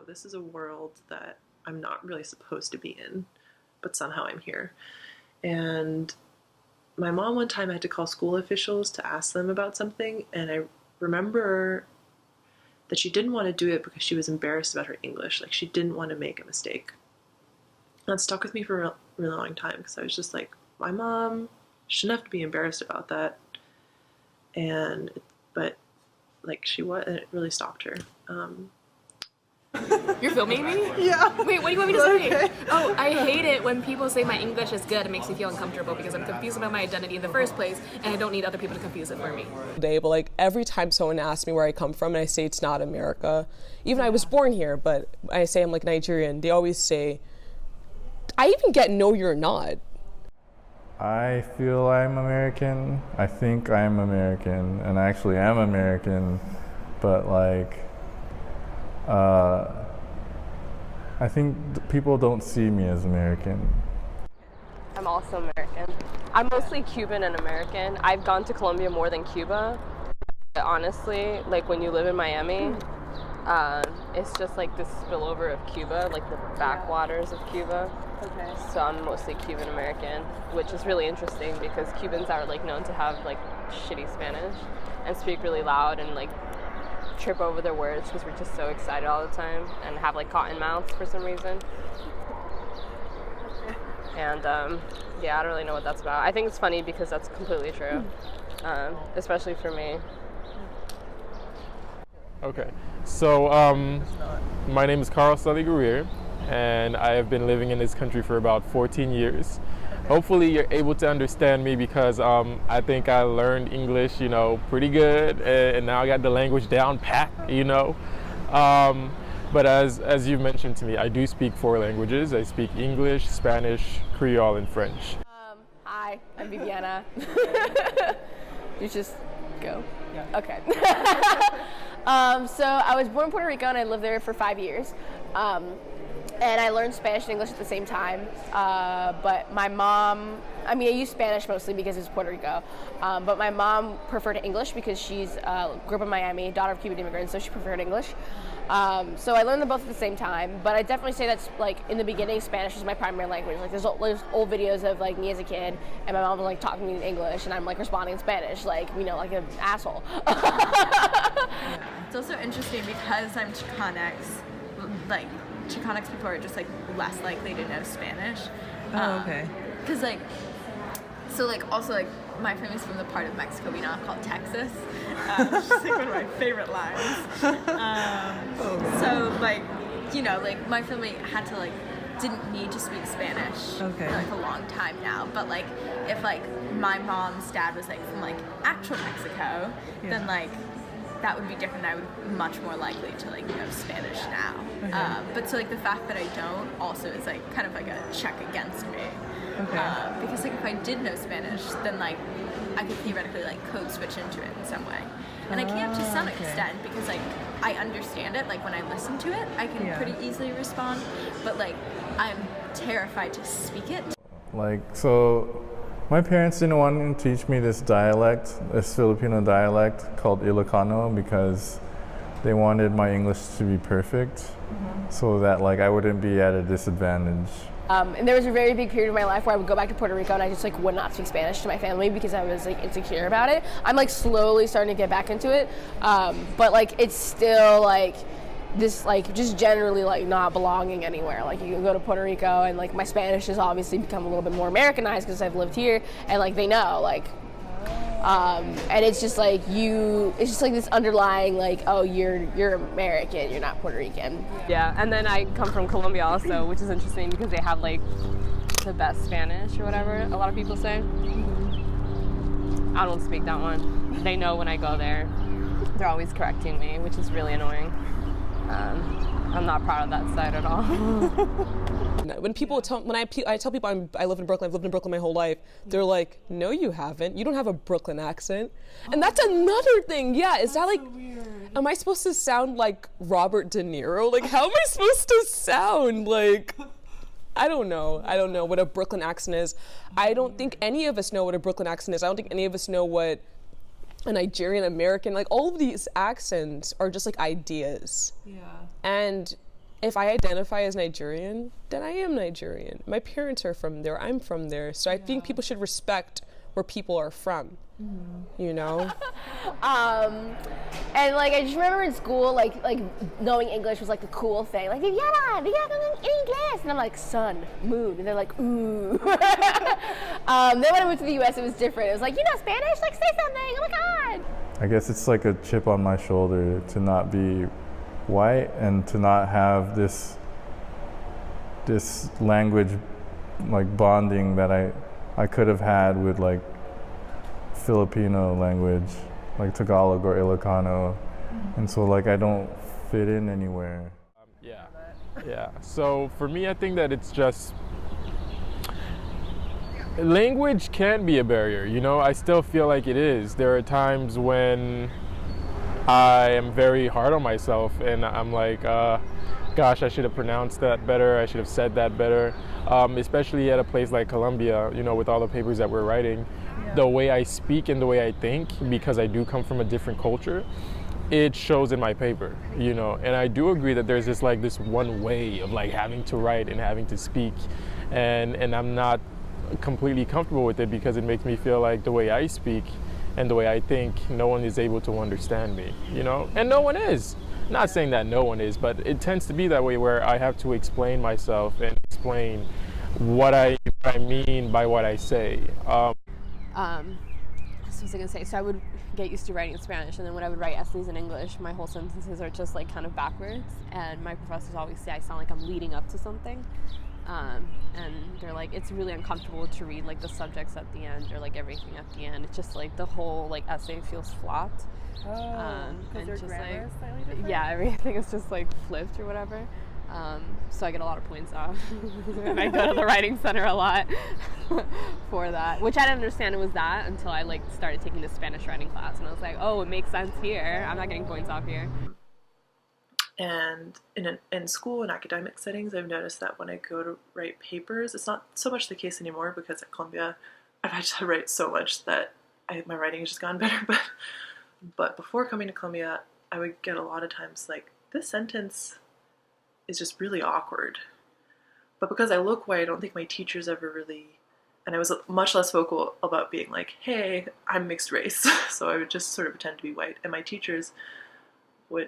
this is a world that I'm not really supposed to be in, but somehow I'm here. And my mom one time had to call school officials to ask them about something, and I remember that she didn't want to do it because she was embarrassed about her English. Like, she didn't want to make a mistake. That stuck with me for a really long time, because I was just like, my mom shouldn't have to be embarrassed about that. But like, she was, and it really stopped her. You're filming me? Yeah. Wait, what do you want me to say? Oh, I hate it when people say my English is good. It makes me feel uncomfortable because I'm confused about my identity in the first place, and I don't need other people to confuse it for me. But like, every time someone asks me where I come from and I say it's not America, even I was born here, but I say I'm like Nigerian, they always say, I even get no you're not. I feel I'm American. I think I'm American, and I actually am American, but like, I think people don't see me as American. I'm also American. I'm mostly Cuban and American. I've gone to Colombia more than Cuba. But honestly, like when you live in Miami, it's just like this spillover of Cuba, like the backwaters of Cuba. Okay. So I'm mostly Cuban American, which is really interesting because Cubans are like known to have like shitty Spanish and speak really loud and like trip over their words because we're just so excited all the time and have like cotton mouths for some reason. And yeah, I don't really know what that's about. I think it's funny because that's completely true, especially for me. Okay, so my name is Carl Sully Guerrier, and I have been living in this country for about 14 years. Hopefully you're able to understand me because I think I learned English, pretty good, and now I got the language down pat, But as you've mentioned to me, I do speak 4 languages. I speak English, Spanish, Creole, and French. Hi, I'm Viviana. You just go? Yeah. Okay. So I was born in Puerto Rico and I lived there for 5 years. And I learned Spanish and English at the same time. But my mom, I use Spanish mostly because it's Puerto Rico. But my mom preferred English because she's grew up in Miami, daughter of Cuban immigrants, so she preferred English. So I learned them both at the same time. But I definitely say that's like in the beginning, Spanish was my primary language. Like there's old videos of like me as a kid, and my mom was like talking to me in English, and I'm like responding in Spanish, like like an asshole. Yeah. It's also interesting because I'm Chicanx. Like Chicanx people are just like less likely to know Spanish. Oh, okay. Because also my family's from the part of Mexico we now call Texas, which is like one of my favorite lines. So my family had to didn't need to speak Spanish for a long time now. But if my mom's dad was from actual Mexico, then that would be different. I would be much more likely to know Spanish now. Okay. But so the fact that I don't also is kind of a check against me. Okay. Because if I did know Spanish, then I could theoretically code switch into it in some way. And I can't to some extent because I understand it. When I listen to it, I can pretty easily respond. But I'm terrified to speak it. So my parents didn't want to teach me this dialect, this Filipino dialect called Ilocano, because they wanted my English to be perfect, so that I wouldn't be at a disadvantage. And there was a very big period of my life where I would go back to Puerto Rico and I just would not speak Spanish to my family because I was insecure about it. I'm slowly starting to get back into it, but it's still this just generally not belonging anywhere. You can go to Puerto Rico and my Spanish has obviously become a little bit more Americanized because I've lived here and they know and it's just it's just this underlying oh you're American, you're not Puerto Rican. Yeah, and then I come from Colombia also, which is interesting because they have the best Spanish or whatever a lot of people say. I don't speak that one. They know when I go there. They're always correcting me, which is really annoying. I'm not proud of that side at all. When I tell people I live in Brooklyn, I've lived in Brooklyn my whole life, they're like, no, you haven't. You don't have a Brooklyn accent. And that's another thing. Yeah, is that so weird. Am I supposed to sound like Robert De Niro? How am I supposed to sound? I don't know. I don't know what a Brooklyn accent is. I don't think any of us know what a Brooklyn accent is. I don't think any of us know what a Nigerian American, all of these accents are just ideas. Yeah. And if I identify as Nigerian, then I am Nigerian. My parents are from there. I'm from there. So I think people should respect where people are from. You know? And like I just remember in school, like knowing English was like the cool thing. Like Viviana English, and I'm like sun, moon, and they're like ooh. Then when I moved to the U.S., it was different. It was like, you know Spanish, like say something. Oh my god. I guess it's like a chip on my shoulder to not be white and to not have this language like bonding that I could have had with like Filipino language, like Tagalog or Ilocano, and so like I don't fit in anywhere. Yeah. So for me, I think that it's just language can be a barrier. You know, I still feel like it is. There are times when I am very hard on myself, and I'm like, gosh, I should have pronounced that better. I should have said that better. Especially at a place like Columbia, you know, with all the papers that we're writing, the way I speak and the way I think, because I do come from a different culture, it shows in my paper, you know. And I do agree that there's just like this one way of like having to write and having to speak, and I'm not completely comfortable with it because it makes me feel like the way I speak and the way I think, no one is able to understand me, you know, and no one is. Not saying that no one is, but it tends to be that way where I have to explain myself and explain what I mean by what I say. So what was I gonna say? So I would get used to writing in Spanish, and then when I would write essays in English, my whole sentences are just like kind of backwards, and my professors always say I sound like I'm leading up to something. And they're like, it's really uncomfortable to read like the subjects at the end or like everything at the end. It's just like the whole like essay feels flat. And just like, yeah, everything is just like flipped or whatever. So I get a lot of points off. And I go to the writing center a lot for that, which I didn't understand it was that until I like started taking the Spanish writing class, and I was like, oh, it makes sense here. I'm not getting points off here. And in school and academic settings, I've noticed that when I go to write papers, it's not so much the case anymore because at Columbia, I've had to write so much that my writing has just gotten better. But before coming to Columbia, I would get a lot of times like, this sentence is just really awkward. But because I look white, I don't think my teachers ever really, and I was much less vocal about being like, hey, I'm mixed race. So I would just sort of pretend to be white. And my teachers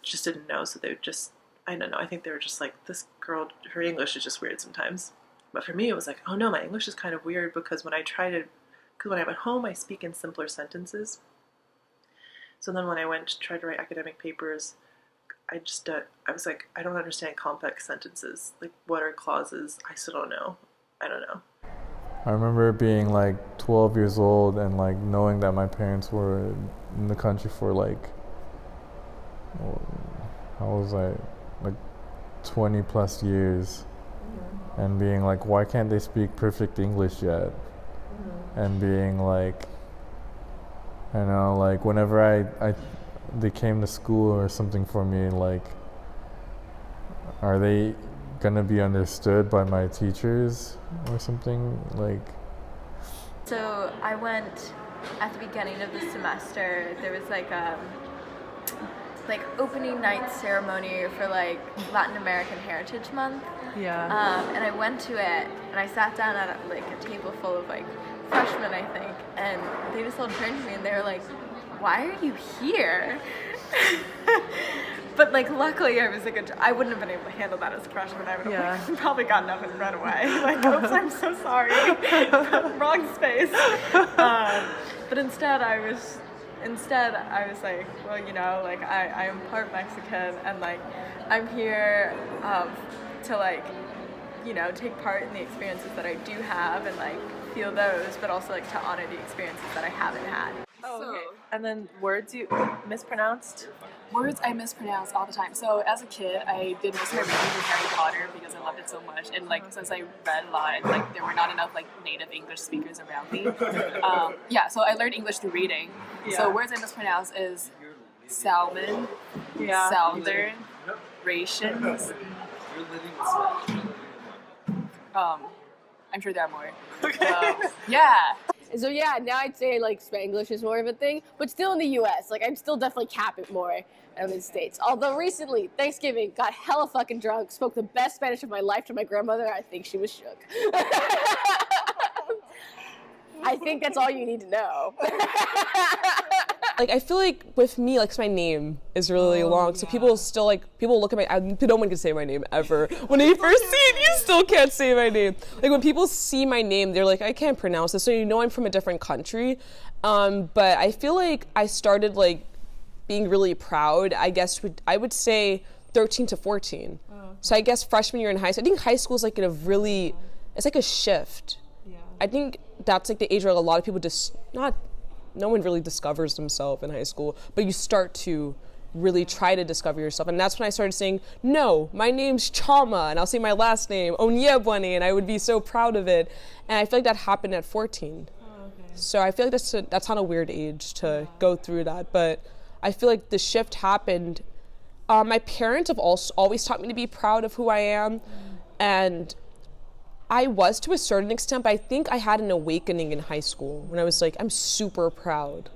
just didn't know, so they would just, I don't know, I think they were just like, this girl, her English is just weird sometimes. But for me, it was like, oh no, my English is kind of weird because when when I'm at home, I speak in simpler sentences. So then when I went to try to write academic papers, I was like, I don't understand complex sentences. Like, what are clauses? I still don't know. I don't know. I remember being like 12 years old and like knowing that my parents were in the country for like, how was I, like 20 plus years, and being like, why can't they speak perfect English yet? And being like, you know, like whenever they came to school or something for me, like, are they gonna be understood by my teachers or something? Like, so I went at the beginning of the semester. There was like a opening night ceremony for like Latin American Heritage Month. Yeah. And I went to it, and I sat down at like a table full of like freshmen, I think, and they just all turned to me and they were like, why are you here? But like luckily I was like, I wouldn't have been able to handle that as a freshman. I would have like, probably gotten up and run away. Like, oops, I'm so sorry. Wrong space. But instead I was like, well, you know, like I am part Mexican, and like I'm here to like, you know, take part in the experiences that I do have and like feel those, but also like to honor the experiences that I haven't had. Oh, okay. And then words you mispronounced? Words I mispronounce all the time. So as a kid, I did most of my reading for Harry Potter because I loved it so much. And like since I read a lot, like there were not enough like native English speakers around me. So I learned English through reading. Yeah. So words I mispronounce is salmon, southern, rations. I'm sure there are more. Okay. Yeah. So yeah, now I'd say like Spanglish is more of a thing, but still in the U.S. Like I'm still definitely cap it more in the States. Although recently, Thanksgiving, got hella fucking drunk, spoke the best Spanish of my life to my grandmother. I think she was shook. I think that's all you need to know. Like, I feel like with me, like, 'cause my name is really long, so people still, like, people look at no one can say my name ever. When you first see it, you still can't say my name. Like, when people see my name, they're like, I can't pronounce this, so you know I'm from a different country. But I feel like I started, like, being really proud, I guess, I would say 13 to 14. So I guess freshman year in high school, I think high school is, like, it's like a shift. I think that's, like, the age where a lot of people no one really discovers themselves in high school, but you start to really try to discover yourself. And that's when I started saying, no, my name's Chama, and I'll say my last name, Onyebwani, and I would be so proud of it. And I feel like that happened at 14. So I feel like that's not a weird age to go through that, but I feel like the shift happened. My parents have also always taught me to be proud of who I am, and I was to a certain extent, but I think I had an awakening in high school when I was like, I'm super proud.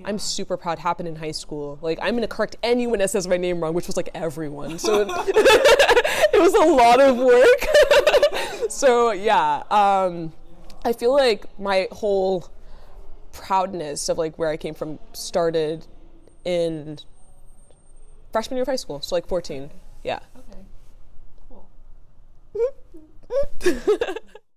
I'm super proud. Happened in high school. Like, I'm gonna correct anyone that says my name wrong, which was like everyone. So it was a lot of work. So yeah, I feel like my whole proudness of like where I came from started in freshman year of high school. So like 14. Yeah. Okay. Cool.